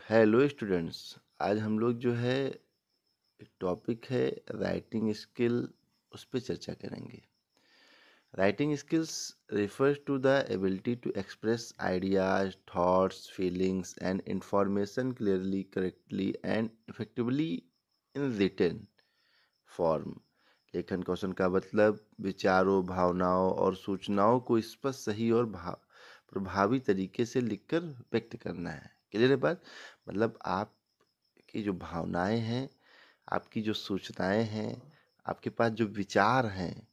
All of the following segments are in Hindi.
Hello students. आज हम लोग जो है एक टॉपिक है राइटिंग स्किल, उस पर चर्चा करेंगे। Writing skills refers to the ability to express ideas, thoughts, feelings and information clearly, correctly and effectively in written form। लेखन कौशल का मतलब विचारों, भावनाओं और सूचनाओं को स्पष्ट, सही और प्रभावी तरीके से लिखकर व्यक्त करना है। क्लियर है बात? मतलब आपकी जो भावनाएं हैं, आपकी जो सूचनाएं हैं, आपके पास जो विचार हैं,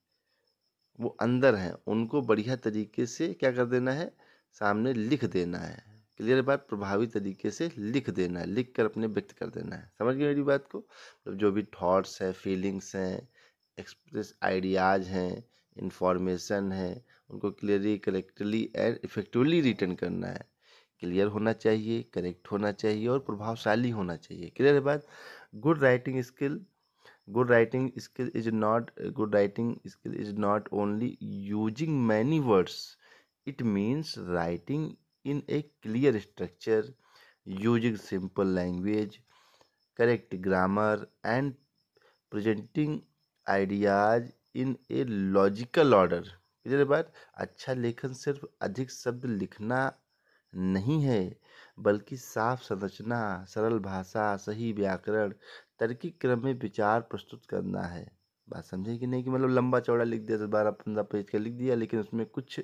वो अंदर हैं, उनको बढ़िया तरीके से क्या कर देना है, सामने लिख देना है। क्लियर बात? प्रभावी तरीके से लिख देना है, लिख कर अपने व्यक्त कर देना है। समझ गए मेरी बात को? मतलब जो भी थॉट्स है, फीलिंग्स हैं, एक्सप्रेस आइडियाज हैं, इंफॉर्मेशन है, उनको clearly, correctly and effectively return करना है। क्लियर होना चाहिए, करेक्ट होना चाहिए और प्रभावशाली होना चाहिए। क्लियर है बात? Good writing skill Good writing skill is not good writing skill is not only using many words. It means writing in a clear structure, using simple language, correct grammar, and presenting ideas in a logical order। Clear बात? अच्छा लेखन सिर्फ अधिक शब्द लिखना नहीं है, बल्कि साफ संरचना, सरल भाषा, सही व्याकरण, तार्किक क्रम में विचार प्रस्तुत करना है। बात समझे कि नहीं? कि मतलब लंबा चौड़ा लिख दिया, 10-12-15 पेज का लिख दिया, लेकिन उसमें कुछ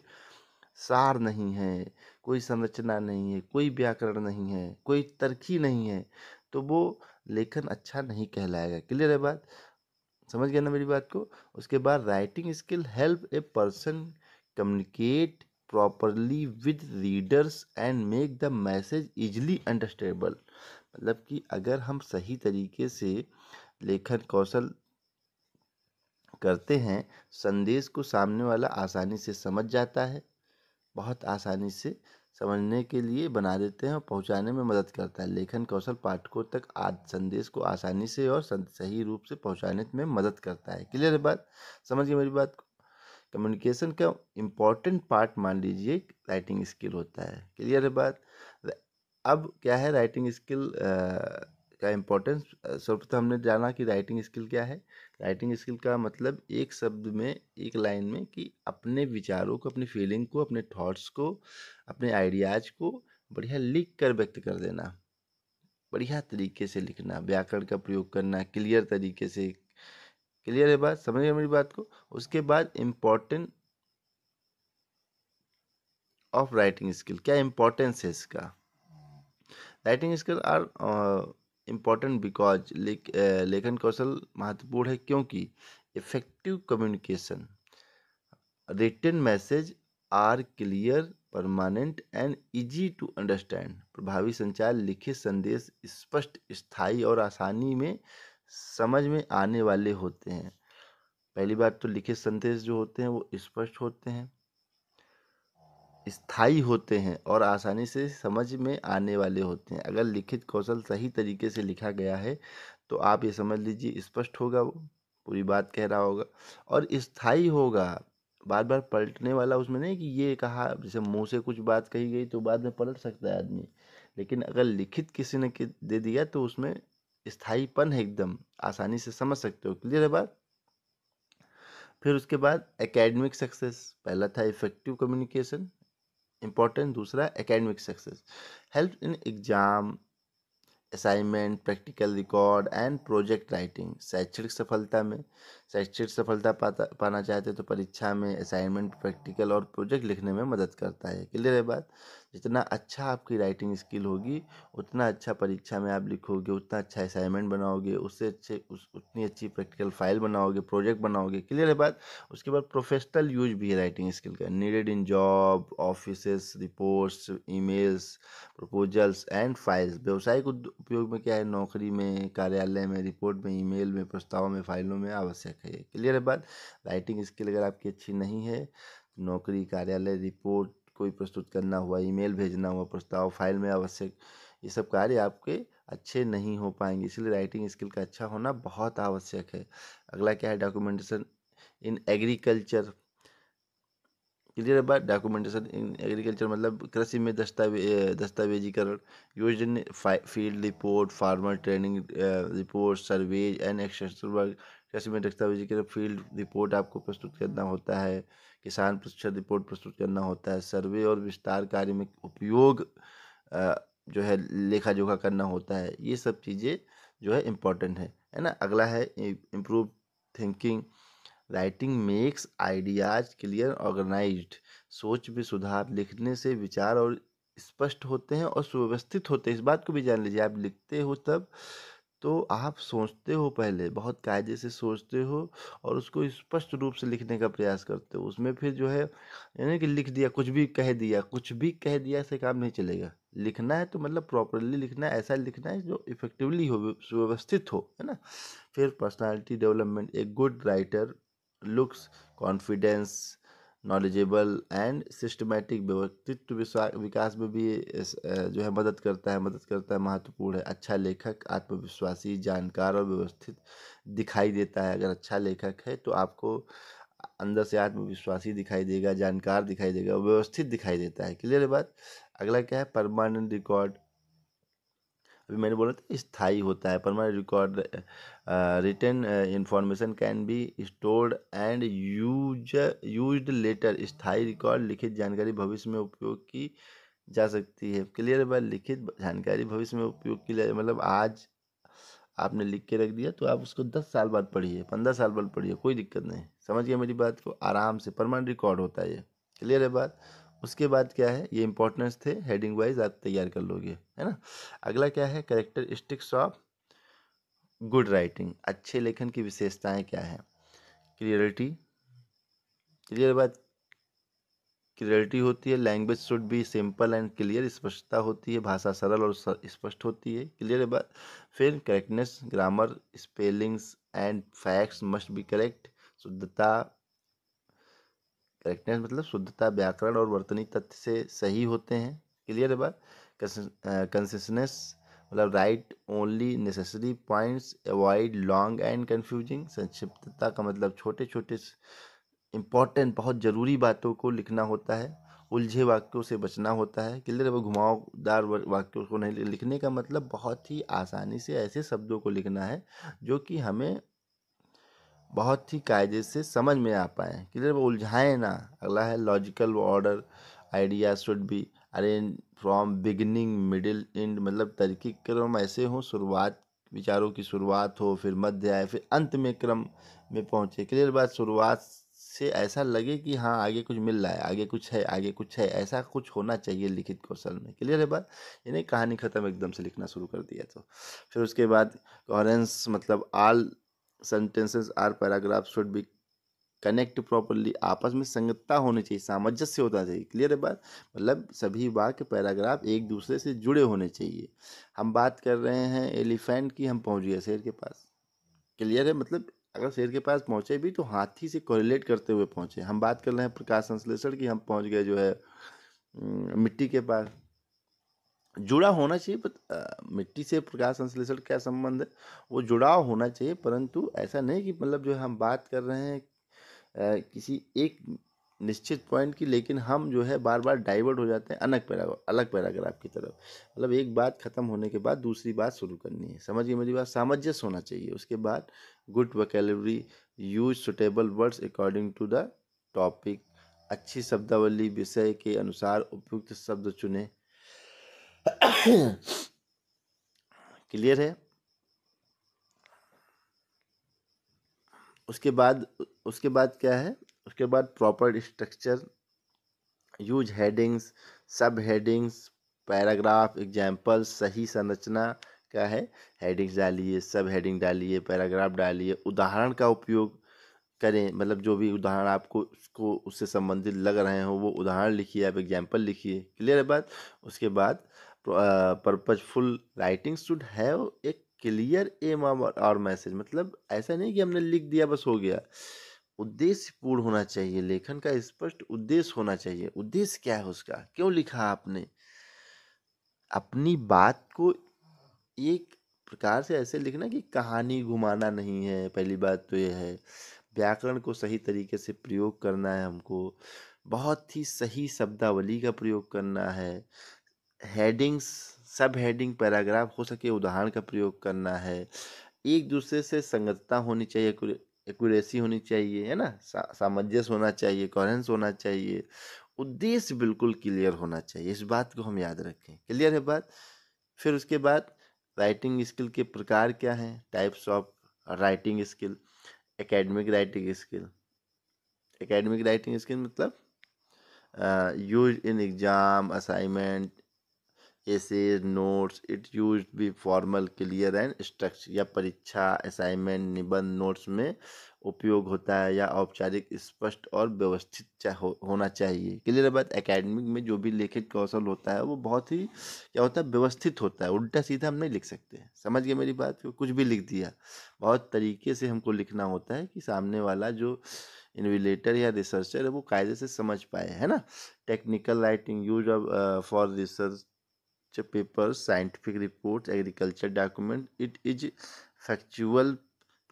सार नहीं है, कोई संरचना नहीं है, कोई व्याकरण नहीं है, कोई तर्क ही नहीं है, तो वो लेखन अच्छा नहीं कहलाएगा। क्लियर है बात? समझ गया ना मेरी बात को? उसके बाद writing skill help a person communicate properly with readers and make the message easily understandable. मतलब कि अगर हम सही तरीके से लेखन कौशल करते हैं, संदेश को सामने वाला आसानी से समझ जाता है, बहुत आसानी से समझने के लिए बना देते हैं और पहुंचाने में मदद करता है। लेखन कौशल पाठकों तक आज संदेश को आसानी से और सही रूप से पहुंचाने में मदद करता है। क्लियर है बात? समझ गए मेरी बात को? कम्युनिकेशन का इम्पोर्टेंट पार्ट मान लीजिए राइटिंग स्किल होता है। क्लियर है बात? अब क्या है राइटिंग स्किल का इम्पोर्टेंस? सर्वप्रथम हमने जाना कि राइटिंग स्किल क्या है। राइटिंग स्किल का मतलब एक शब्द में, एक लाइन में, कि अपने विचारों को, अपनी फीलिंग को, अपने थॉट्स को, अपने आइडियाज को बढ़िया लिख कर व्यक्त कर देना, बढ़िया तरीके से लिखना, व्याकरण का प्रयोग करना, क्लियर तरीके से। क्लियर है बात? समझ गए मेरी बात को? उसके बाद इम्पोर्टेंट ऑफ राइटिंग स्किल, क्या इम्पोर्टेंस है इसका? Writing skill are important because लेखन कौशल महत्वपूर्ण है क्योंकि effective communication, written message are clear, permanent and easy to understand. प्रभावी संचार लिखित संदेश स्पष्ट, स्थायी और आसानी में समझ में आने वाले होते हैं। पहली बात तो लिखित संदेश जो होते हैं वो स्पष्ट होते हैं, स्थायी होते हैं और आसानी से समझ में आने वाले होते हैं। अगर लिखित कौशल सही तरीके से लिखा गया है तो आप ये समझ लीजिए स्पष्ट होगा, वो पूरी बात कह रहा होगा और स्थायी होगा। बार बार पलटने वाला उसमें नहीं कि ये कहा, जैसे मुंह से कुछ बात कही गई तो बाद में पलट सकता है आदमी, लेकिन अगर लिखित किसी ने दे दिया तो उसमें स्थायीपन है, एकदम आसानी से समझ सकते हो। क्लियर है बात? फिर उसके बाद एकेडमिक सक्सेस, पहला था इफेक्टिव कम्युनिकेशन इम्पोर्टेंट, दूसरा academic success, help in exam, assignment, practical record and project writing. शैक्षिक सफलता पाना चाहते तो परीक्षा में असाइनमेंट, प्रैक्टिकल और प्रोजेक्ट लिखने में मदद करता है। क्लियर है बात? जितना अच्छा आपकी राइटिंग स्किल होगी, उतना अच्छा परीक्षा में आप लिखोगे, उतना अच्छा असाइनमेंट बनाओगे, उससे उतनी अच्छी प्रैक्टिकल फाइल बनाओगे, प्रोजेक्ट बनाओगे। क्लियर है बात? उसके बाद प्रोफेशनल यूज भी है राइटिंग स्किल का, needed in job, offices, reports, emails, proposals and files. व्यवसायिक उपयोग में क्या है? नौकरी में, कार्यालय में, रिपोर्ट में, ईमेल में, प्रस्ताव में, फाइलों में आवश्यक है। क्लियर है बात? राइटिंग स्किल अगर आपकी अच्छी नहीं है, नौकरी, कार्यालय, रिपोर्ट कोई प्रस्तुत करना हुआ, ईमेल भेजना हुआ, प्रस्ताव, फाइल में आवश्यक, ये सब कार्य आपके अच्छे नहीं हो पाएंगे। इसलिए राइटिंग स्किल का अच्छा होना बहुत आवश्यक है। अगला क्या है? डॉक्यूमेंटेशन इन एग्रीकल्चर, क्लियर है बात। डॉक्यूमेंटेशन इन एग्रीकल्चर मतलब कृषि में दस्तावेजीकरण। Used in field report, farmer training report, surveys and extension work. कृषि में दस्तावेजीकरण, फील्ड रिपोर्ट आपको प्रस्तुत करना होता है, किसान प्रशिक्षण रिपोर्ट प्रस्तुत करना होता है, सर्वे और विस्तार कार्य में उपयोग अ, जो है लेखा जोखा करना होता है। ये सब चीज़ें जो है इम्पोर्टेंट है ना। अगला है improve thinking. Writing makes ideas clear organised. सोच में सुधार। लिखने से विचार और स्पष्ट होते हैं और सुव्यवस्थित होते हैं। इस बात को भी जान लीजिए, आप लिखते हो तब तो आप सोचते हो, पहले बहुत कायदे से सोचते हो और उसको स्पष्ट रूप से लिखने का प्रयास करते हो। उसमें फिर जो है यानी कि लिख दिया, कुछ भी कह दिया, कुछ भी कह दिया से काम नहीं चलेगा। लिखना है तो मतलब प्रॉपरली लिखना है, ऐसा लिखना है जो इफेक्टिवली हो, सुव्यवस्थित हो, है ना। फिर personality development. A good writer looks confidence, knowledgeable and systematic. व्यक्तित्व विकास में भी जो है मदद करता है, महत्वपूर्ण है। अच्छा लेखक आत्मविश्वासी, जानकार और व्यवस्थित दिखाई देता है। अगर अच्छा लेखक है तो आपको अंदर से आत्मविश्वासी दिखाई देगा, जानकार दिखाई देगा, व्यवस्थित दिखाई देता है। क्लियर है बात। अगला क्या है, परमानेंट रिकॉर्ड। अभी मैंने बोला था स्थायी होता है। Permanent record, written information can be stored and used later. स्थायी रिकॉर्ड, लिखित जानकारी भविष्य में उपयोग की जा सकती है। क्लियर है बात। लिखित जानकारी भविष्य में उपयोग की मतलब आज आपने लिख के रख दिया तो आप उसको 10 साल बाद पढ़िए, 15 साल बाद पढ़िए, कोई दिक्कत नहीं। समझ गया मेरी बात को, आराम से परमानेंट रिकॉर्ड होता है ये। क्लियर है बात। उसके बाद क्या है, ये इंपॉर्टेंस थे, हेडिंग वाइज आप तैयार कर लोगे, है ना। अगला क्या है, कैरेक्टरिस्टिक्स ऑफ गुड राइटिंग। अच्छे लेखन की विशेषताएं क्या है। क्लियरिटी। क्लियर बात। क्लियरिटी होती है। Language should be simple and clear. स्पष्टता होती है, भाषा सरल और स्पष्ट होती है। क्लियर है बात। फिर correctness, grammar, spellings and facts must be correct. शुद्धता। करेक्टनेस मतलब शुद्धता, व्याकरण और वर्तनी तथ्य से सही होते हैं। क्लियर है बात। कंसिस्टेंस मतलब write only necessary points, avoid long and confusing. संक्षिप्तता का मतलब छोटे छोटे इंपॉर्टेंट बहुत ज़रूरी बातों को लिखना होता है, उलझे वाक्यों से बचना होता है। क्लियर है। वो घुमावदार वाक्यों को नहीं लिखने का मतलब बहुत ही आसानी से ऐसे शब्दों को लिखना है जो कि हमें बहुत ही कायदे से समझ में आ पाए। क्लियर। वो उलझाएं ना। अगला है logical order. Idea should be arrange from beginning middle and. मतलब तार्किक क्रम ऐसे हो, शुरुआत विचारों की शुरुआत हो, फिर मध्य आए, फिर अंत में क्रम में पहुंचे। क्लियर बात। शुरुआत से ऐसा लगे कि हाँ आगे कुछ मिल रहा है, आगे कुछ है, आगे कुछ है, ऐसा कुछ होना चाहिए लिखित कौशल में। क्लियर है बात। ये नहीं कहानी खत्म एकदम से लिखना शुरू कर दिया तो। फिर उसके बाद कोहेरेंस मतलब all sentences are paragraph should be connect properly. आपस में संगतता होनी चाहिए, सामंजस्य होना चाहिए। क्लियर है बात। मतलब सभी वाक्य पैराग्राफ एक दूसरे से जुड़े होने चाहिए। हम बात कर रहे हैं एलिफेंट की, हम पहुंच गए शेर के पास। क्लियर है। मतलब अगर शेर के पास पहुंचे भी तो हाथी से कोरिलेट करते हुए पहुंचे। हम बात कर रहे हैं प्रकाश संश्लेषण की, हम पहुंच गए जो है मिट्टी के पास। जुड़ा होना चाहिए, मिट्टी से प्रकाश संश्लेषण क्या संबंध है, वो जुड़ाव होना चाहिए। परंतु ऐसा नहीं कि मतलब जो है हम बात कर रहे हैं किसी एक निश्चित पॉइंट की, लेकिन हम जो है बार बार डाइवर्ट हो जाते हैं अलग पैराग्राफ की तरफ। मतलब एक बात खत्म होने के बाद दूसरी बात शुरू करनी है। समझिए मेरी बात। सामंजस्य होना चाहिए। उसके बाद good vocabulary, use suitable words according to the topic. अच्छी शब्दावली, विषय के अनुसार उपयुक्त शब्द चुने। क्लियर है। उसके बाद क्या है, उसके बाद प्रॉपर स्ट्रक्चर। यूज हेडिंग्स, सब हेडिंग्स, पैराग्राफ एग्जाम्पल। सही संरचना क्या है, हेडिंग्स डालिए, सब हेडिंग डालिए, पैराग्राफ डालिए, उदाहरण का उपयोग करें। मतलब जो भी उदाहरण आपको उसको उससे संबंधित लग रहे हो वो उदाहरण लिखिए, आप एग्जाम्पल लिखिए। क्लियर है बात। उसके बाद purposeful writing should have a clear aim और मैसेज। मतलब ऐसा नहीं कि हमने लिख दिया बस हो गया। उद्देश्य पूर्ण होना चाहिए। लेखन का स्पष्ट उद्देश्य होना चाहिए। उद्देश्य क्या है उसका, क्यों लिखा आपने। अपनी बात को एक प्रकार से ऐसे लिखना कि कहानी घुमाना नहीं है। पहली बात तो ये है। व्याकरण को सही तरीके से प्रयोग करना है हमको। बहुत ही सही शब्दावली का प्रयोग करना है, हेडिंग्स, सब हेडिंग पैराग्राफ हो सके उदाहरण का प्रयोग करना है, एक दूसरे से संगतता होनी चाहिए, एक्यूरेसी होनी चाहिए, है ना, सामंजस्य होना चाहिए, कोहेरेंस होना चाहिए, उद्देश्य बिल्कुल क्लियर होना चाहिए। इस बात को हम याद रखें। क्लियर है बात? फिर उसके बाद राइटिंग स्किल के प्रकार क्या हैं? Types of writing skill. Academic writing skill, academic writing skill मतलब use in exam, assignment, essays, notes, it use be formal, clear and structure. या परीक्षा, असाइनमेंट, निबंध, नोट्स में उपयोग होता है, या औपचारिक, स्पष्ट और व्यवस्थित होना चाहिए। क्लियर है बात? एकेडमिक में जो भी लेखित कौशल होता है वो बहुत ही क्या होता है, व्यवस्थित होता है। उल्टा सीधा हम नहीं लिख सकते। समझ गए मेरी बात? कुछ भी लिख दिया, बहुत तरीके से हमको लिखना होता है कि सामने वाला जो इन्विलेटर या रिसर्चर है वो कायदे से समझ पाए, है ना। Technical writing use for research papers, scientific reports, agriculture document. It is factual,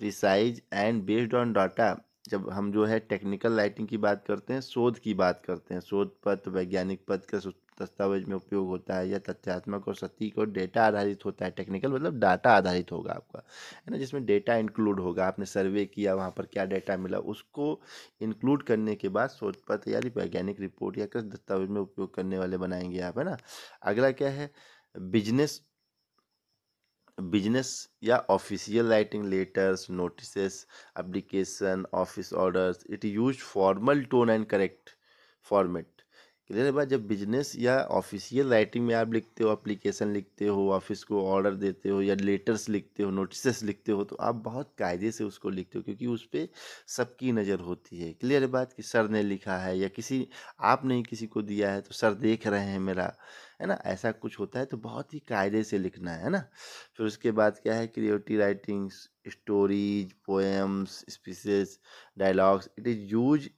precise and based on data। जब हम जो है टेक्निकल राइटिंग की बात करते हैं, शोध की बात करते हैं, शोध पत्र, वैज्ञानिक पत्र का दस्तावेज में उपयोग होता है, या तथ्यात्मक और सटीक और डेटा आधारित होता है। टेक्निकल मतलब डाटा आधारित होगा आपका, है ना, जिसमें डेटा इंक्लूड होगा। आपने सर्वे किया, वहाँ पर क्या डेटा मिला, उसको इंक्लूड करने के बाद शोध पत्र या वैज्ञानिक रिपोर्ट या किस दस्तावेज में उपयोग करने वाले बनाएंगे आप, है ना। अगला क्या है? बिजनेस, बिजनेस या official writing, letters, notices, application, office orders. It use formal tone and correct format. Clear है बात? जब बिजनेस या ऑफिशियल राइटिंग में आप लिखते हो, एप्लीकेशन लिखते हो, ऑफिस को ऑर्डर देते हो, या लेटर्स लिखते हो, नोटिसेस लिखते हो, तो आप बहुत कायदे से उसको लिखते हो, क्योंकि उस पर सबकी नज़र होती है। क्लियर है बात? कि सर ने लिखा है, या किसी आपने ही किसी को दिया है तो सर देख रहे हैं मेरा, है ना, ऐसा कुछ होता है। तो बहुत ही कायदे से लिखना है ना। फिर उसके बाद क्या है? Creative writing, stories, poems, speeches, dialogues. It is use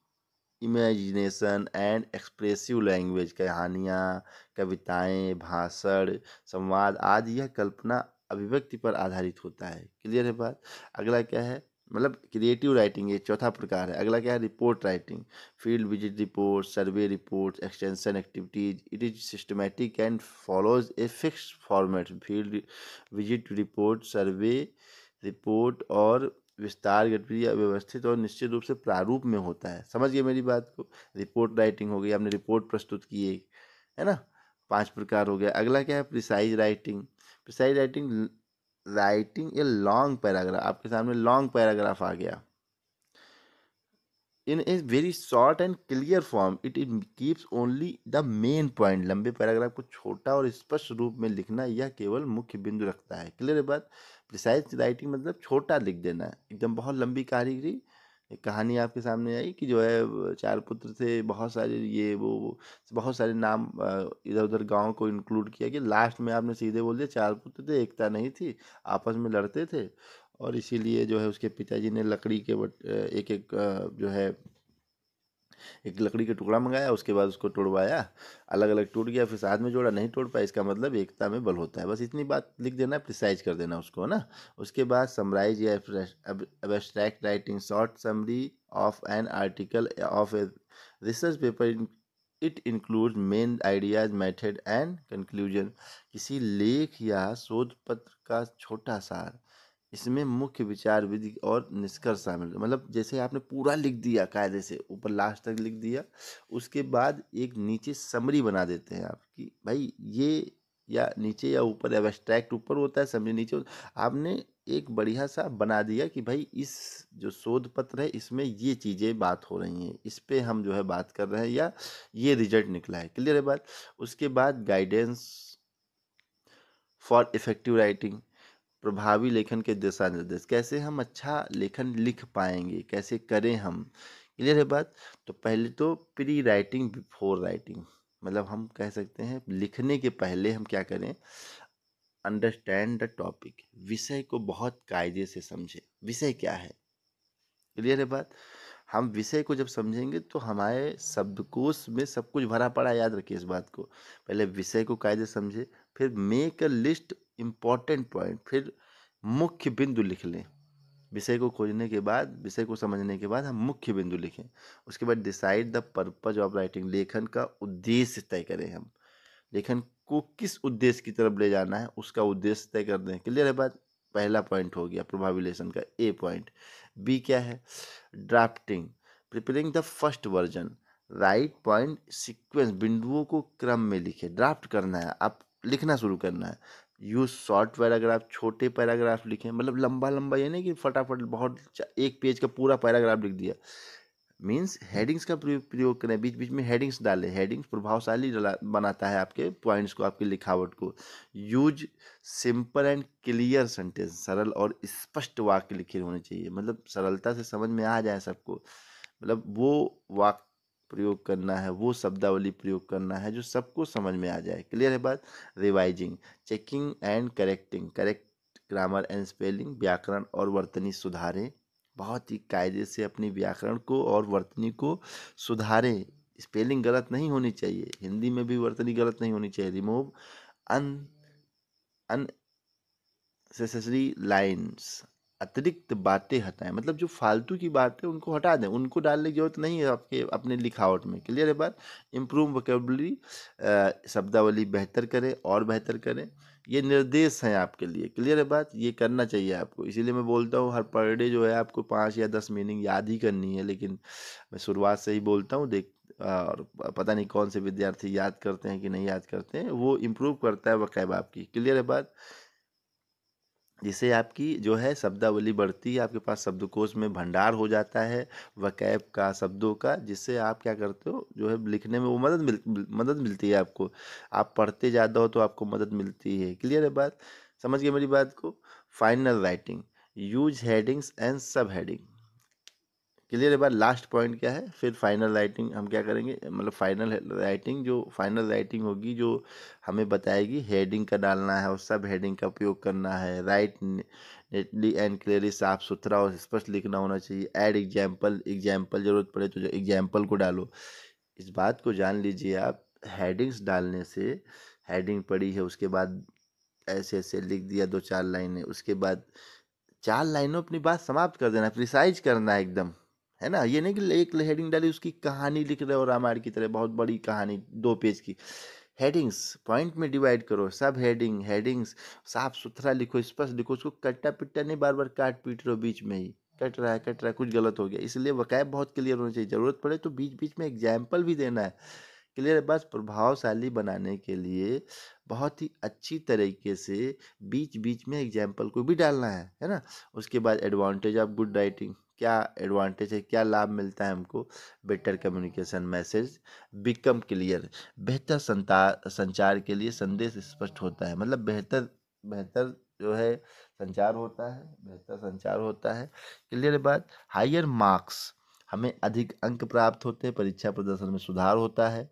imagination and expressive language. कहानियाँ, कविताएं, भाषण, संवाद आदि यह कल्पना, अभिव्यक्ति पर आधारित होता है। क्लियर है बात? अगला क्या है? मतलब क्रिएटिव राइटिंग, ये चौथा प्रकार है। अगला क्या है? Report writing, field visit report, survey report, extension activities. It is systematic and follows a fixed format. Field visit report, survey report और विस्तार गतिविधि व्यवस्थित और निश्चित रूप से प्रारूप में होता है। समझ गए मेरी बात को? रिपोर्ट राइटिंग हो गई, आपने रिपोर्ट प्रस्तुत की एक, है ना, 5 प्रकार हो गया। अगला क्या है? Precise writing. Precise writing, writing a long paragraph, आपके सामने लॉन्ग पैराग्राफ आ गया, in a very short and clear form. It keeps only the main point. लंबे पैराग्राफ को छोटा और स्पष्ट रूप में लिखना, यह केवल मुख्य बिंदु रखता है। क्लियर है बात? प्रिसाइज राइटिंग मतलब छोटा लिख देना है, एकदम बहुत लंबी कारीगरी। एक कहानी आपके सामने आई कि जो है चार पुत्र थे, बहुत सारे ये वो बहुत सारे नाम इधर उधर गांव को इंक्लूड किया, कि लास्ट में आपने सीधे बोल दिया चार पुत्र थे, एकता नहीं थी, आपस में लड़ते थे, और इसीलिए जो है उसके पिताजी ने लकड़ी के एक एक जो है एक लकड़ी का टुकड़ा मंगाया, उसके बाद उसको तोड़वाया, अलग अलग टूट गया, फिर साथ में जोड़ा, नहीं तोड़ पाया, इसका मतलब एकता में बल होता है। बस इतनी बात लिख देना, प्रिसाइज कर देना उसको, है ना। उसके बाद समराइज या abstract writing, short summary of an article of a research paper. It include main ideas, method and conclusion. किसी लेख या शोध पत्र का छोटा सार, इसमें मुख्य विचार, विधि और निष्कर्ष शामिल है। मतलब जैसे आपने पूरा लिख दिया कायदे से, ऊपर लास्ट तक लिख दिया, उसके बाद एक नीचे समरी बना देते हैं आप, कि भाई ये, या नीचे या ऊपर, एब्स्ट्रैक्ट ऊपर होता है, समरी नीचे आपने एक बढ़िया सा बना दिया कि भाई इस जो शोध पत्र है इसमें ये चीज़ें बात हो रही हैं, इस पे हम जो है बात कर रहे हैं, या ये रिजल्ट निकला है। क्लियर है बात? उसके बाद गाइडेंस फॉर इफेक्टिव राइटिंग, प्रभावी लेखन के दिशा निर्देश, कैसे हम अच्छा लेखन लिख पाएंगे, कैसे करें हम। क्लियर है बात? तो पहले तो प्री राइटिंग बिफोर राइटिंग, मतलब हम कह सकते हैं लिखने के पहले हम क्या करें? अंडरस्टैंड द टॉपिक, विषय को बहुत कायदे से समझे, विषय क्या है। क्लियर है बात? हम विषय को जब समझेंगे तो हमारे शब्दकोश में सब कुछ भरा पड़ा है, याद रखिए इस बात को। पहले विषय को कायदे से समझे, फिर make a list important point, फिर मुख्य बिंदु लिख लें, विषय को खोजने के बाद, विषय को समझने के बाद हम मुख्य बिंदु लिखें। उसके बाद decide the purpose of writing, लेखन का उद्देश्य तय करें। हम लेखन को किस उद्देश्य की तरफ ले जाना है उसका उद्देश्य तय कर दें। क्लियर है बात? पहला पॉइंट हो गया प्रोबेबिलेशन का, ए पॉइंट। बी क्या है? Drafting, preparing the first version. Right point sequence, बिंदुओं को क्रम में लिखे। ड्राफ्ट करना है, आप लिखना शुरू करना है। यूज शॉर्ट पैराग्राफ, छोटे पैराग्राफ लिखें, मतलब लंबा लंबा ये नहीं कि फटाफट बहुत एक पेज का पूरा पैराग्राफ लिख दिया। मीन्स हेडिंग्स का प्रयोग करें, बीच बीच में हेडिंग्स डालें। हेडिंग्स प्रभावशाली बनाता है आपके पॉइंट्स को, आपकी लिखावट को। Use simple and clear sentence, सरल और स्पष्ट वाक्य लिखे होने चाहिए, मतलब सरलता से समझ में आ जाए सबको। मतलब वो वाक्य प्रयोग करना है, वो शब्दावली प्रयोग करना है जो सबको समझ में आ जाए। क्लियर है बात? Revising, checking and correcting, correct grammar and spelling, व्याकरण और वर्तनी सुधारें। बहुत ही कायदे से अपनी व्याकरण को और वर्तनी को सुधारें। स्पेलिंग गलत नहीं होनी चाहिए, हिंदी में भी वर्तनी गलत नहीं होनी चाहिए। रिमूव अन अननेसेसरी लाइन्स, अतिरिक्त बातें हटाएं, मतलब जो फालतू की बातें उनको हटा दें, उनको डालने की जरूरत नहीं है आपके अपने लिखावट में। क्लियर है बात? इम्प्रूव वोकेबलरी, शब्दावली बेहतर करें और बेहतर करें। ये निर्देश हैं आपके लिए। क्लियर है बात? ये करना चाहिए आपको, इसीलिए मैं बोलता हूँ हर पर डे जो है आपको 5 या 10 मीनिंग याद ही करनी है। लेकिन मैं शुरुआत से ही बोलता हूँ, देख और पता नहीं कौन से विद्यार्थी याद करते हैं कि नहीं याद करते हैं, वो इम्प्रूव करता है वकैब आपकी। क्लियर है बात? जिससे आपकी जो है शब्दावली बढ़ती है, आपके पास शब्दकोश में भंडार हो जाता है वकैब का, शब्दों का, जिससे आप क्या करते हो जो है लिखने में वो मदद मिलती है आपको। आप पढ़ते ज़्यादा हो तो आपको मदद मिलती है। क्लियर है बात? समझ गए मेरी बात को? Final writing, use headings and सब हेडिंग। क्लियर है बात? लास्ट पॉइंट क्या है फिर? फाइनल राइटिंग हम क्या करेंगे, मतलब फाइनल राइटिंग, जो फाइनल राइटिंग होगी जो हमें बताएगी हेडिंग का डालना है और सब हेडिंग का उपयोग करना है। राइट नेटली एंड क्लियरली, साफ सुथरा और स्पष्ट लिखना होना चाहिए। ऐड एग्जाम्पल, एग्जाम्पल जरूरत पड़े तो एग्जाम्पल को डालो। इस बात को जान लीजिए आप, हेडिंग्स डालने से, हेडिंग पड़ी है उसके बाद ऐसे ऐसे लिख दिया 2-4 लाइनें, उसके बाद 4 लाइनों अपनी बात समाप्त कर देना, प्रिसाइज करना है एकदम, है ना? ये नहीं कि एक हेडिंग डाली उसकी कहानी लिख रहे हो रामायण की तरह, बहुत बड़ी कहानी 2 पेज की। हेडिंग्स पॉइंट में डिवाइड करो, सब हेडिंग, हेडिंग्स साफ सुथरा लिखो, स्पष्ट लिखो, उसको कट्टा पिट्टा नहीं बार बार काट पीट रहे हो बीच में ही, कट रहा है, कुछ गलत हो गया। इसलिए वकायब बहुत क्लियर होना चाहिए, जरूरत पड़े तो बीच बीच में एग्जाम्पल भी देना है। क्लियर है? बस प्रभावशाली बनाने के लिए बहुत ही अच्छी तरीके से बीच बीच में एग्जाम्पल को भी डालना है ना? उसके बाद एडवांटेज ऑफ गुड राइटिंग, क्या एडवांटेज है, क्या लाभ मिलता है हमको? Better communication, message become clear, बेहतर संचार के लिए संदेश स्पष्ट होता है, मतलब बेहतर बेहतर जो है संचार होता है, बेहतर संचार होता है। क्लियर बात? हायर मार्क्स, हमें अधिक अंक प्राप्त होते हैं, परीक्षा प्रदर्शन में सुधार होता है।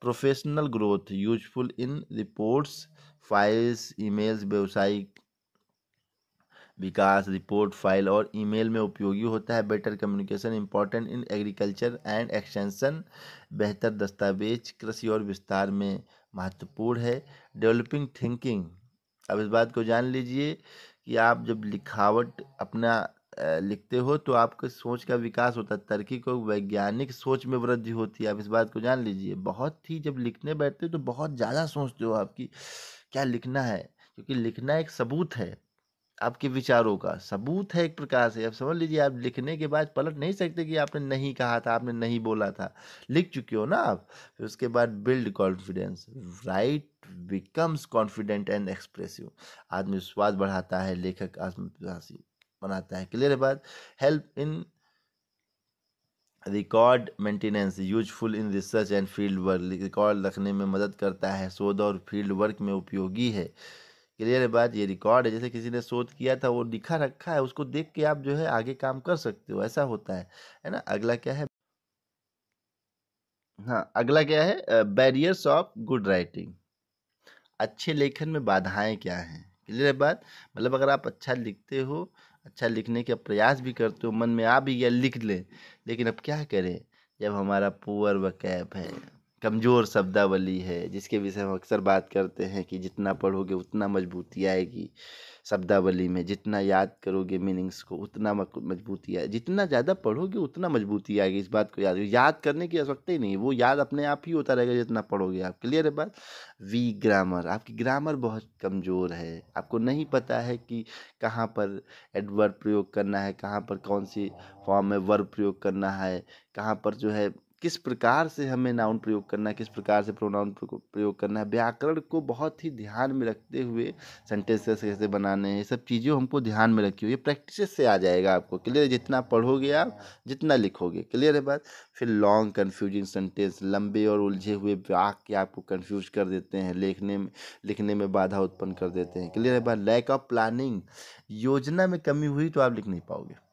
Professional growth, useful in reports, files, emails, व्यवसायिक विकास, रिपोर्ट, फाइल और ईमेल में उपयोगी होता है। Better communication important in agriculture and extension, बेहतर दस्तावेज कृषि और विस्तार में महत्वपूर्ण है। डेवलपिंग थिंकिंग, अब इस बात को जान लीजिए कि आप जब लिखावट अपना लिखते हो तो आपके सोच का विकास होता है, तरक्की को वैज्ञानिक सोच में वृद्धि होती है। आप इस बात को जान लीजिए, बहुत ही जब लिखने बैठते हो तो बहुत ज़्यादा सोचते हो आपकी क्या लिखना है, क्योंकि लिखना एक सबूत है, आपके विचारों का सबूत है एक प्रकार से। अब समझ लीजिए, आप लिखने के बाद पलट नहीं सकते कि आपने नहीं कहा था, आपने नहीं बोला था, लिख चुके हो ना आप। फिर उसके बाद build confidence, right becomes confident and expressive, आत्मविश्वास बढ़ाता है, लेखक आत्मविश्वासी बनाता है। क्लियर है बात? Help in record maintenance, useful in research and field work, record रखने में मदद करता है, शोध और फील्ड वर्क में उपयोगी है। क्लियर है बात? ये रिकॉर्ड है, जैसे किसी ने शोध किया था वो लिखा रखा है, उसको देख के आप जो है आगे काम कर सकते हो, ऐसा होता है ना? अगला क्या है? हाँ, अगला क्या है? बैरियर्स ऑफ गुड राइटिंग, अच्छे लेखन में बाधाएं क्या हैं? क्लियर है बात? मतलब अगर आप अच्छा लिखते हो, अच्छा लिखने का प्रयास भी करते हो, मन में आ भी गया लिख ले, लेकिन अब क्या करें जब हमारा पुअर वकैब है, कमज़ोर शब्दावली है, जिसके विषय में हम अक्सर बात करते हैं कि जितना पढ़ोगे उतना मजबूती आएगी शब्दावली में, जितना याद करोगे मीनिंग्स को उतना मजबूती आए, जितना ज़्यादा पढ़ोगे उतना मजबूती आएगी। इस बात को याद करने की आवश्यकता ही नहीं है, वो याद अपने आप ही होता रहेगा जितना पढ़ोगे आप। क्लियर है बात? वीक ग्रामर, आपकी ग्रामर बहुत कमज़ोर है, आपको नहीं पता है कि कहाँ पर एडवर्ब प्रयोग करना है, कहाँ पर कौन सी फॉर्म में वर्ब प्रयोग करना है, कहाँ पर जो है किस प्रकार से हमें नाउन प्रयोग करना है, किस प्रकार से प्रोनाउन प्रयोग करना है। व्याकरण को बहुत ही ध्यान में रखते हुए सेंटेंसेस कैसे बनाने हैं, ये सब चीज़ें हमको ध्यान में रखी हुई, ये प्रैक्टिस से आ जाएगा आपको। क्लियर है? जितना पढ़ोगे आप, जितना लिखोगे। क्लियर है बात? फिर लॉन्ग कन्फ्यूजिंग सेंटेंस, लंबे और उलझे हुए वाक्य आपको कन्फ्यूज कर देते हैं, लिखने में बाधा उत्पन्न कर देते हैं। क्लियर है बात? लैक ऑफ प्लानिंग, योजना में कमी हुई तो आप लिख नहीं पाओगे।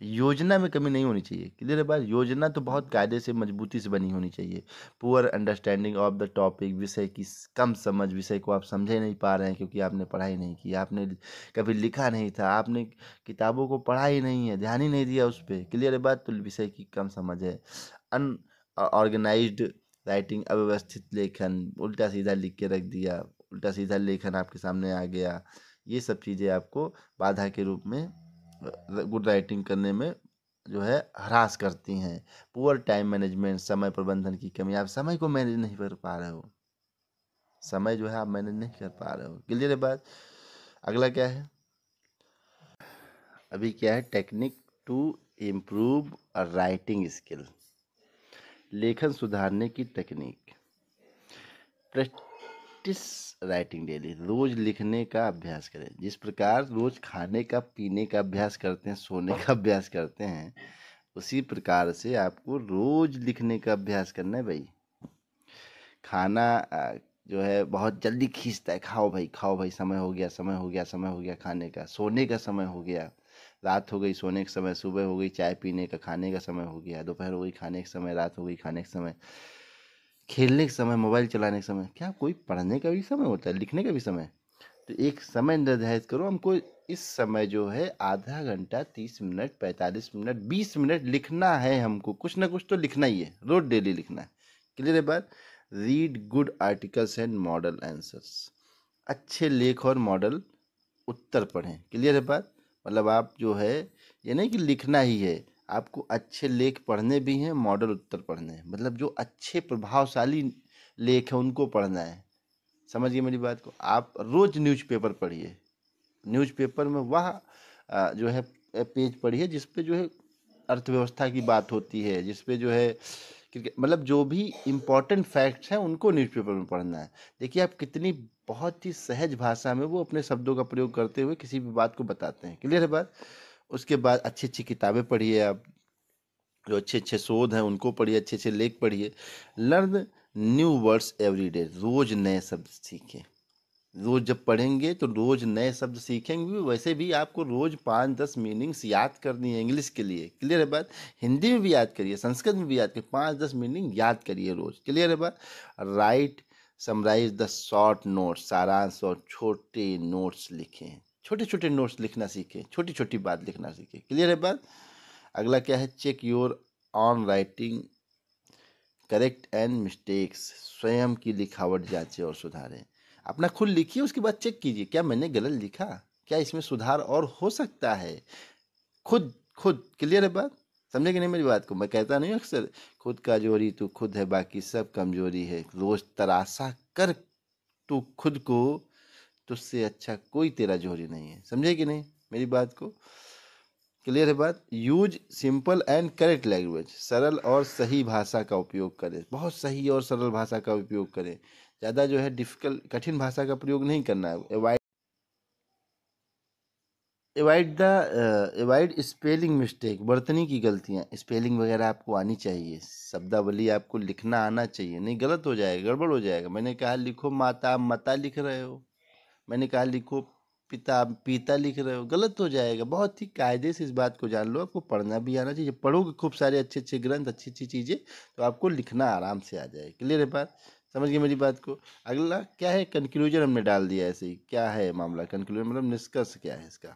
योजना में कमी नहीं होनी चाहिए। क्लियर है बात? योजना तो बहुत कायदे से मजबूती से बनी होनी चाहिए। Poor understanding of the topic, विषय की कम समझ, विषय को आप समझे नहीं पा रहे हैं क्योंकि आपने पढ़ाई नहीं की, आपने कभी लिखा नहीं था, आपने किताबों को पढ़ा ही नहीं है, ध्यान ही नहीं दिया उस पर। क्लियर है बात? तो विषय की कम समझ है। अनऑर्गेनाइज्ड राइटिंग, अव्यवस्थित लेखन, उल्टा सीधा लिख के रख दिया, उल्टा सीधा लेखन आपके सामने आ गया, ये सब चीज़ें आपको बाधा के रूप में गुड राइटिंग करने में जो है हरास करती हैं। पुअर टाइम मैनेजमेंट, समय प्रबंधन की कमी, आप समय को मैनेज नहीं कर पा रहे हो, समय जो है आप मैनेज नहीं कर पा रहे हो। क्लियर है बात? अगला क्या है? अभी क्या है? Technique to improve writing skill, लेखन सुधारने की तकनीक। प्रैक्टिस राइटिंग डेली, रोज लिखने का अभ्यास करें। जिस प्रकार रोज खाने का, पीने का अभ्यास करते हैं, सोने का अभ्यास करते हैं, उसी प्रकार से आपको रोज लिखने का अभ्यास करना है भाई। खाना जो है बहुत जल्दी खींचता है, खाओ भाई खाओ भाई, समय हो गया समय हो गया समय हो गया खाने का, सोने का समय हो गया, रात हो गई सोने का समय, सुबह हो गई चाय पीने का, खाने का समय हो गया, दोपहर हो गई खाने का समय, रात हो गई खाने का समय, खेलने का समय, मोबाइल चलाने का समय। क्या कोई पढ़ने का भी समय होता है, लिखने का भी समय? तो एक समय निर्धारित करो, हमको इस समय जो है आधा घंटा, 30 मिनट, 45 मिनट, 20 मिनट लिखना है, हमको कुछ ना कुछ तो लिखना ही है, रोज डेली लिखना है। क्लियर है बात? Read good articles and model answers, अच्छे लेख और मॉडल उत्तर पढ़ें। क्लियर है बात? मतलब आप जो है, ये नहीं कि लिखना ही है, आपको अच्छे लेख पढ़ने भी हैं, मॉडल उत्तर पढ़ने हैं, मतलब जो अच्छे प्रभावशाली लेख हैं उनको पढ़ना है। समझ गए मेरी बात को? आप रोज न्यूज़पेपर पढ़िए, न्यूज़पेपर में वह जो है पेज पढ़िए जिस पे जो है अर्थव्यवस्था की बात होती है, जिस पे जो है क्योंकि मतलब जो भी इम्पोर्टेंट फैक्ट्स हैं उनको न्यूज़पेपर में पढ़ना है। देखिए आप कितनी बहुत ही सहज भाषा में वो अपने शब्दों का प्रयोग करते हुए किसी भी बात को बताते हैं। क्लियर है बात? उसके बाद अच्छी अच्छी किताबें पढ़िए आप, जो अच्छे अच्छे शोध हैं उनको पढ़िए, अच्छे अच्छे लेख पढ़िए। Learn new words every day, रोज नए शब्द सीखें। रोज जब पढ़ेंगे तो रोज नए शब्द सीखेंगे। वैसे भी आपको रोज 5-10 मीनिंग्स याद करनी है इंग्लिश के लिए। क्लियर है बात? हिंदी में भी याद करिए, संस्कृत में भी याद करिए, 5-10 मीनिंग याद करिए रोज। क्लियर है बात? Write summarise the short notes, सारांश और छोटे नोट्स लिखें। छोटे छोटे नोट्स लिखना सीखें, छोटी छोटी बात लिखना सीखें। क्लियर है बात? अगला क्या है? Check your own writing correct and mistakes, स्वयं की लिखावट जांचें और सुधारें। अपना खुद लिखिए, उसके बाद चेक कीजिए क्या मैंने गलत लिखा, क्या इसमें सुधार और हो सकता है। खुद खुद। क्लियर है बात? समझे कि नहीं मेरी बात को? मैं कहता नहीं हूं अक्सर, खुद का जोरी तू खुद है, बाकी सब कमजोरी है। रोज तराशा कर तू खुद को, तुझसे अच्छा कोई तेरा जोरी नहीं है। समझे कि नहीं मेरी बात को? क्लियर है बात? Use simple and correct language, सरल और सही भाषा का उपयोग करें। बहुत सही और सरल भाषा का उपयोग करें, ज़्यादा जो है डिफिकल्ट कठिन भाषा का प्रयोग नहीं करना है। अवॉइड स्पेलिंग मिस्टेक, वर्तनी की गलतियाँ। स्पेलिंग वगैरह आपको आनी चाहिए, शब्दावली आपको लिखना आना चाहिए, नहीं गलत हो जाएगा, गड़बड़ हो जाएगा। मैंने कहा लिखो माता, आप मता लिख रहे हो। मैंने कहा लिखो पिता, पीता लिख रहे हो, गलत हो जाएगा। बहुत ही कायदे से इस बात को जान लो, आपको पढ़ना भी आना चाहिए। पढ़ोगे खूब सारे अच्छे अच्छे ग्रंथ, अच्छी अच्छी चीज़ें, तो आपको लिखना आराम से आ जाए। क्लियर है बात? समझ गए मेरी बात को? अगला क्या है? कंक्लूजन हमने डाल दिया ऐसे ही। क्या है मामला? कंक्लूजन मतलब निष्कर्ष क्या है इसका?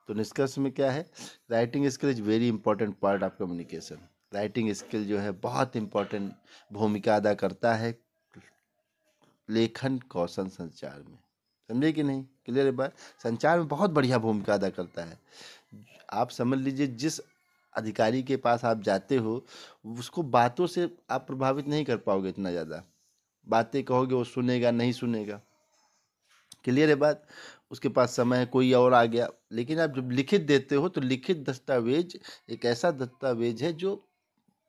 तो निष्कर्ष में क्या है? Writing skill is very important part of communication. Writing skill जो है बहुत इम्पोर्टेंट भूमिका अदा करता है लेखन कौशल संचार में। समझे कि नहीं? क्लियर है बात? संचार में बहुत बढ़िया भूमिका अदा करता है। आप समझ लीजिए, जिस अधिकारी के पास आप जाते हो उसको बातों से आप प्रभावित नहीं कर पाओगे इतना ज़्यादा। बातें कहोगे वो सुनेगा नहीं सुनेगा। क्लियर है बात? उसके पास समय है, कोई और आ गया। लेकिन आप जब लिखित देते हो तो लिखित दस्तावेज एक ऐसा दस्तावेज है जो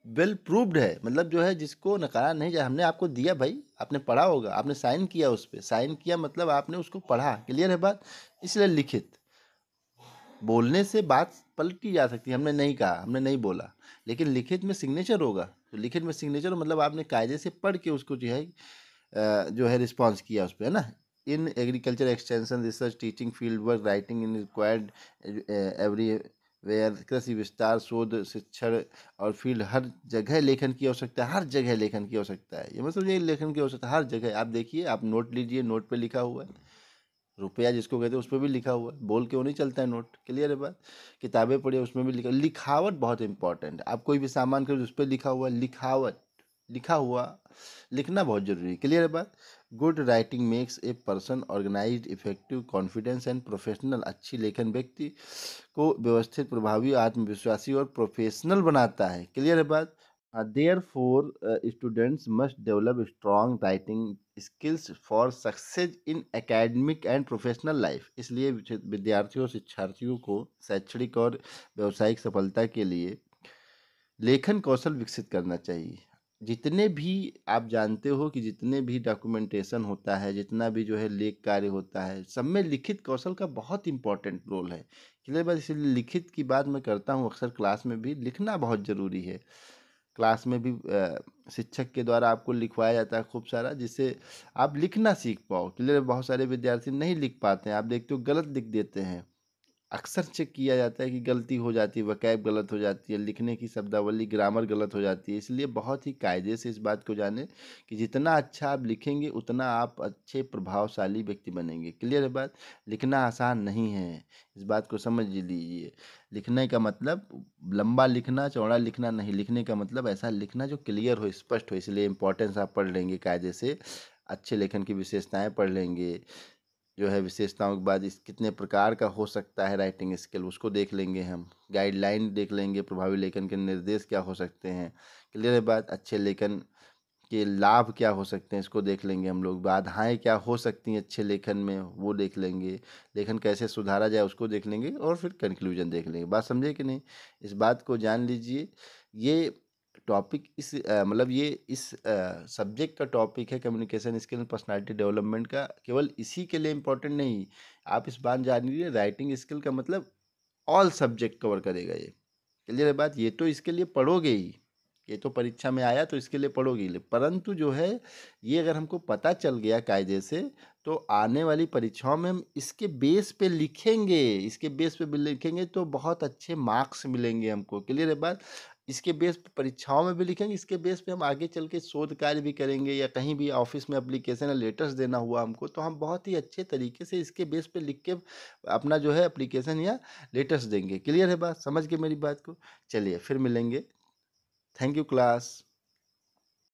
वेल प्रूव्ड है, मतलब जो है जिसको नकारा नहीं जाए। हमने आपको दिया भाई, आपने पढ़ा होगा, आपने साइन किया, उस पर साइन किया मतलब आपने उसको पढ़ा। क्लियर है बात? इसलिए लिखित, बोलने से बात पलटी जा सकती है। हमने नहीं कहा, हमने नहीं बोला, लेकिन लिखित में सिग्नेचर होगा। तो लिखित में सिग्नेचर मतलब आपने कायदे से पढ़ के उसको जो है रिस्पॉन्स किया उस पर, है ना। In agriculture extension research teaching field work writing in required everywhere. कृषि विस्तार शोध शिक्षण और फील्ड, हर जगह लेखन की आवश्यकता है। हर जगह लेखन की आवश्यकता है, ये मतलब ये लेखन की आवश्यकता हर जगह। आप देखिए, आप नोट लीजिए, नोट पे लिखा हुआ है रुपया जिसको कहते हैं, उस पर भी लिखा हुआ है। बोल के वो नहीं चलता है नोट। क्लियर है बात? किताबें पढ़िए, उसमें भी लिखा। लिखावट बहुत इंपॉर्टेंट है। आप कोई भी सामान खरीदो उस पर लिखा हुआ है, लिखावट, लिखा हुआ लिखना बहुत जरूरी है। क्लियर है बात? Good writing makes a person organised effective confidence and professional. अच्छी लेखन व्यक्ति को व्यवस्थित, प्रभावी, आत्मविश्वासी और प्रोफेशनल बनाता है। क्लियर है बात? Therefore, students must develop strong writing skills for success in academic and professional life। इसलिए विद्यार्थियों शिक्षार्थियों को शैक्षणिक और व्यावसायिक सफलता के लिए लेखन कौशल विकसित करना चाहिए। जितने भी आप जानते हो कि जितने भी डॉक्यूमेंटेशन होता है, जितना भी जो है लेख कार्य होता है, सब में लिखित कौशल का बहुत इंपॉर्टेंट रोल है। क्लियर बात? इसलिए लिखित की बात मैं करता हूँ अक्सर क्लास में भी। लिखना बहुत ज़रूरी है। क्लास में भी शिक्षक के द्वारा आपको लिखवाया जाता है खूब सारा, जिससे आप लिखना सीख पाओ। क्लियर? बहुत सारे विद्यार्थी नहीं लिख पाते हैं, आप देखते हो गलत लिख देते हैं। अक्सर चेक किया जाता है कि गलती हो जाती है, वकैब गलत हो जाती है, लिखने की शब्दावली ग्रामर गलत हो जाती है। इसलिए बहुत ही कायदे से इस बात को जाने कि जितना अच्छा आप लिखेंगे उतना आप अच्छे प्रभावशाली व्यक्ति बनेंगे। क्लियर है बात? लिखना आसान नहीं है, इस बात को समझ लीजिए। लिखने का मतलब लंबा लिखना चौड़ा लिखना नहीं, लिखने का मतलब ऐसा लिखना जो क्लियर हो, स्पष्ट हो। इसलिए इंपॉर्टेंस आप पढ़ लेंगे कायदे से, अच्छे लेखन की विशेषताएं पढ़ लेंगे। जो है विशेषताओं के बाद इस कितने प्रकार का हो सकता है राइटिंग स्किल, उसको देख लेंगे हम। गाइडलाइन देख लेंगे, प्रभावी लेखन के निर्देश क्या हो सकते हैं। क्लियर है बात? अच्छे लेखन के लाभ क्या हो सकते हैं, इसको देख लेंगे हम लोग। बाधाएं क्या हो सकती हैं अच्छे लेखन में, वो देख लेंगे। लेखन कैसे सुधारा जाए उसको देख लेंगे, और फिर कंक्लूजन देख लेंगे। बात समझे कि नहीं? इस बात को जान लीजिए। ये टॉपिक मतलब ये इस सब्जेक्ट का टॉपिक है communication skill and personality development का। केवल इसी के लिए इम्पोर्टेंट नहीं, आप इस बात जान लीजिए, राइटिंग स्किल का मतलब ऑल सब्जेक्ट कवर करेगा ये। क्लियर है बात? ये तो इसके लिए पढ़ोगे ही, ये तो परीक्षा में आया तो इसके लिए पढ़ोगे ही। परंतु जो है ये अगर हमको पता चल गया कायदे से, तो आने वाली परीक्षाओं में हम इसके बेस पे लिखेंगे। इसके बेस पे भी लिखेंगे तो बहुत अच्छे मार्क्स मिलेंगे हमको। क्लियर है बात? इसके बेस पे परीक्षाओं में भी लिखेंगे, इसके बेस पे हम आगे चल के शोध कार्य भी करेंगे, या कहीं भी ऑफिस में एप्लीकेशन या लेटर्स देना हुआ हमको, तो हम बहुत ही अच्छे तरीके से इसके बेस पे लिख के अपना जो है एप्लीकेशन या लेटर्स देंगे। क्लियर है बात? समझ के मेरी बात को? चलिए फिर मिलेंगे। Thank you class.